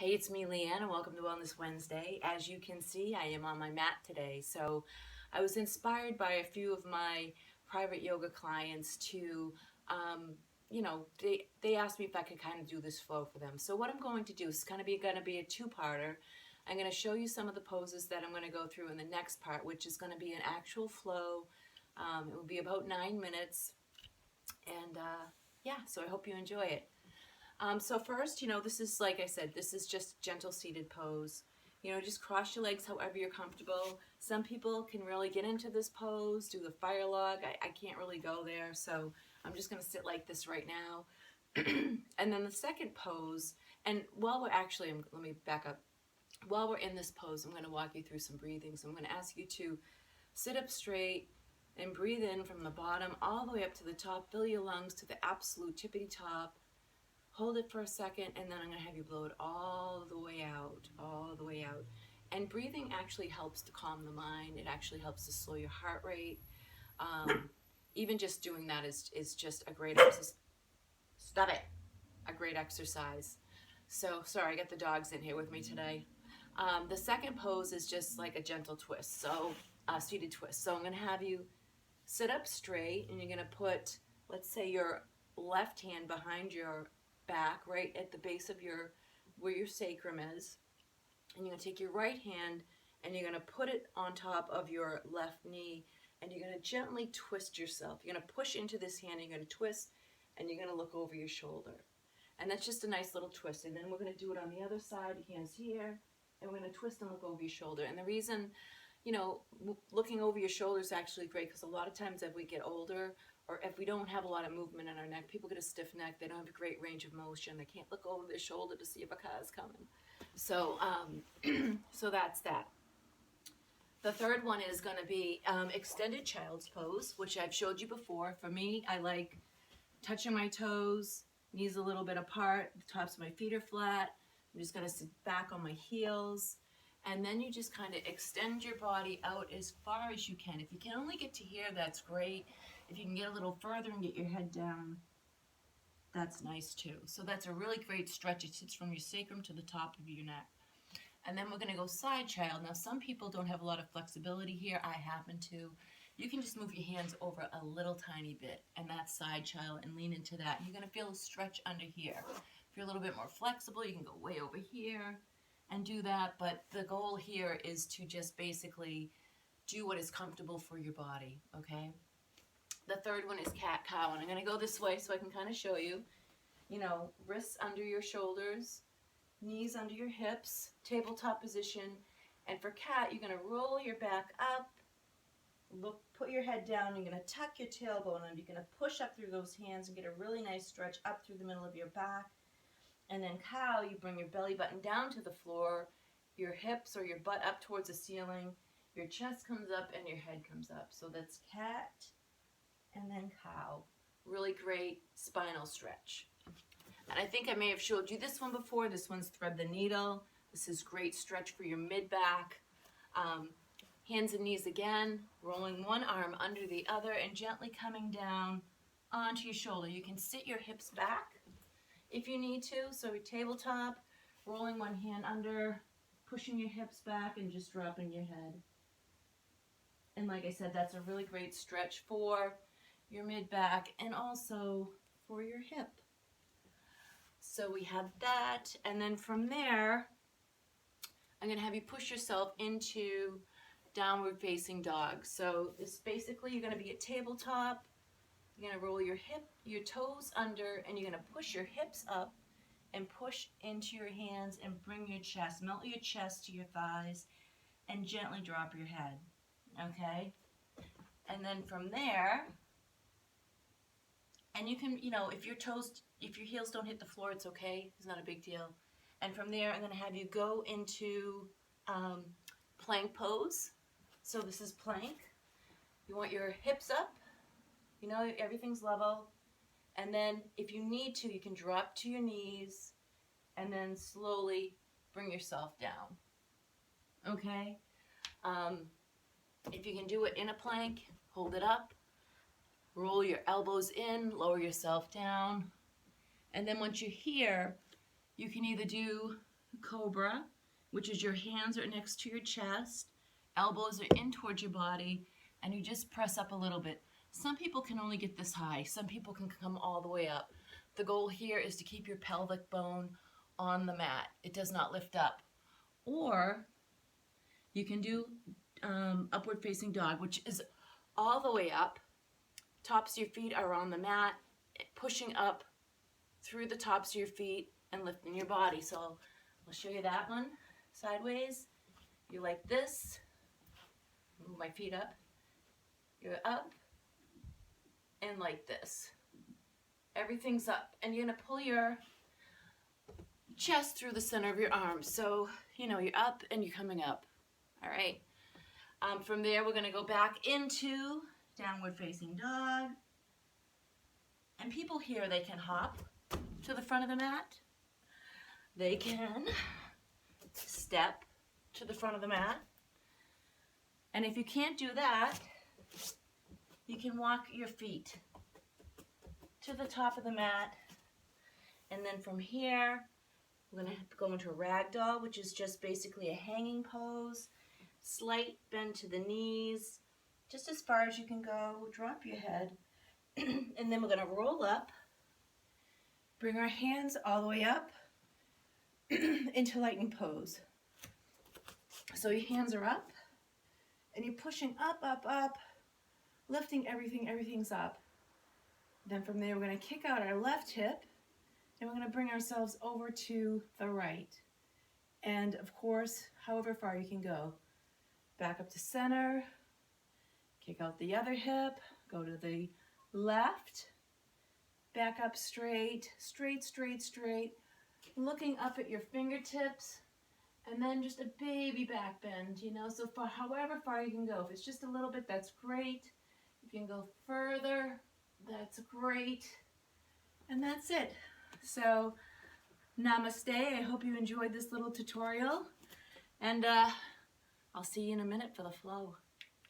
Hey, it's me, Leanne, and welcome to Wellness Wednesday. As you can see, I am on my mat today. So I was inspired by a few of my private yoga clients to, they asked me if I could kind of do this flow for them. So what I'm going to do is going to be a two-parter. I'm going to show you some of the poses that I'm going to go through in the next part, which is going to be an actual flow. It will be about 9 minutes. And yeah, so I hope you enjoy it. So first, this is, like I said, this is just gentle seated pose. Just cross your legs however you're comfortable. Some people can really get into this pose, do the fire log. I can't really go there, so I'm just going to sit like this right now. And then the second pose, and let me back up. While we're in this pose, I'm going to walk you through some breathing. So I'm going to ask you to sit up straight and breathe in from the bottom all the way up to the top. Fill your lungs to the absolute tippity top. Hold it for a second, and then I'm going to have you blow it all the way out, all the way out. And breathing actually helps to calm the mind. It actually helps to slow your heart rate. Even just doing that is just a great exercise. Stop it. A great exercise. So, sorry, I got the dogs in here with me today. The second pose is just like a gentle twist, so seated twist. So I'm going to have you sit up straight, and you're going to put, let's say, your left hand behind your back, right at the base of where your sacrum is, and you're going to take your right hand and you're going to put it on top of your left knee, and you're going to gently twist yourself. You're going to push into this hand, and you're going to twist, and you're going to look over your shoulder. And that's just a nice little twist. And then we're going to do it on the other side, hands here, and we're going to twist and look over your shoulder. And the reason, looking over your shoulder is actually great, because a lot of times as we get older, or if we don't have a lot of movement in our neck, people get a stiff neck, they don't have a great range of motion, they can't look over their shoulder to see if a car is coming. So, so that's that. The third one is going to be extended child's pose, which I've showed you before. For me, I like touching my toes, knees a little bit apart, the tops of my feet are flat. I'm just going to sit back on my heels. And then you just kind of extend your body out as far as you can. If you can only get to here, that's great. If you can get a little further and get your head down, that's nice too. So that's a really great stretch. It sits from your sacrum to the top of your neck. And then we're going to go side child. Now, some people don't have a lot of flexibility here. I happen to. You can just move your hands over a little tiny bit, and that's side child, and lean into that. You're going to feel a stretch under here. If you're a little bit more flexible, you can go way over here and do that, but the goal here is to just basically do what is comfortable for your body, okay? The third one is cat-cow, and I'm going to go this way so I can kind of show you. Wrists under your shoulders, knees under your hips, tabletop position, and for cat, you're going to roll your back up, put your head down, you're going to tuck your tailbone, and you're going to push up through those hands and get a really nice stretch up through the middle of your back. And then cow, you bring your belly button down to the floor, your hips or your butt up towards the ceiling, your chest comes up and your head comes up. So that's cat and then cow. Really great spinal stretch. And I think I may have showed you this one before. This one's thread the needle. This is great stretch for your mid-back. Hands and knees again, rolling one arm under the other and gently coming down onto your shoulder. You can sit your hips back if you need to, so tabletop, rolling one hand under, pushing your hips back and just dropping your head. And like I said, that's a really great stretch for your mid-back and also for your hip. So we have that, and then from there, I'm going to have you push yourself into downward facing dog. So this basically, you're going to be at tabletop. You're going to roll your toes under, and you're going to push your hips up and push into your hands and bring your chest, melt your chest to your thighs, and gently drop your head, okay? And then from there, and you can, if your heels don't hit the floor, it's okay. It's not a big deal. And from there, I'm going to have you go into plank pose. So this is plank. You want your hips up. Everything's level. And then if you need to, you can drop to your knees and then slowly bring yourself down. Okay? If you can do it in a plank, hold it up. Roll your elbows in, lower yourself down. And then once you're here, you can either do cobra, which is your hands are next to your chest, elbows are in towards your body, and you just press up a little bit. Some people can only get this high. Some people can come all the way up. The goal here is to keep your pelvic bone on the mat. It does not lift up. Or you can do upward facing dog, which is all the way up. Tops of your feet are on the mat, pushing up through the tops of your feet and lifting your body. So I'll show you that one sideways. You're like this. Move my feet up. You're up and like this. Everything's up, and you're gonna pull your chest through the center of your arms. So, you know, you're up and you're coming up. All right. From there, we're gonna go back into downward facing dog. And people here, they can hop to the front of the mat. They can step to the front of the mat. And if you can't do that, you can walk your feet to the top of the mat. And then from here, we're going to go into a ragdoll, which is just basically a hanging pose. Slight bend to the knees, just as far as you can go. Drop your head. And then we're going to roll up, bring our hands all the way up into lightning pose. So your hands are up, and you're pushing up, up, up, lifting everything, everything's up. Then from there, we're going to kick out our left hip, and we're going to bring ourselves over to the right. And of course, however far you can go. Back up to center, kick out the other hip, go to the left, back up straight, straight, straight, straight, looking up at your fingertips, and then just a baby back bend, you know, so far, however far you can go. If it's just a little bit, that's great. If you can go further, that's great. And that's it. So, namaste. I hope you enjoyed this little tutorial, and I'll see you in a minute for the flow.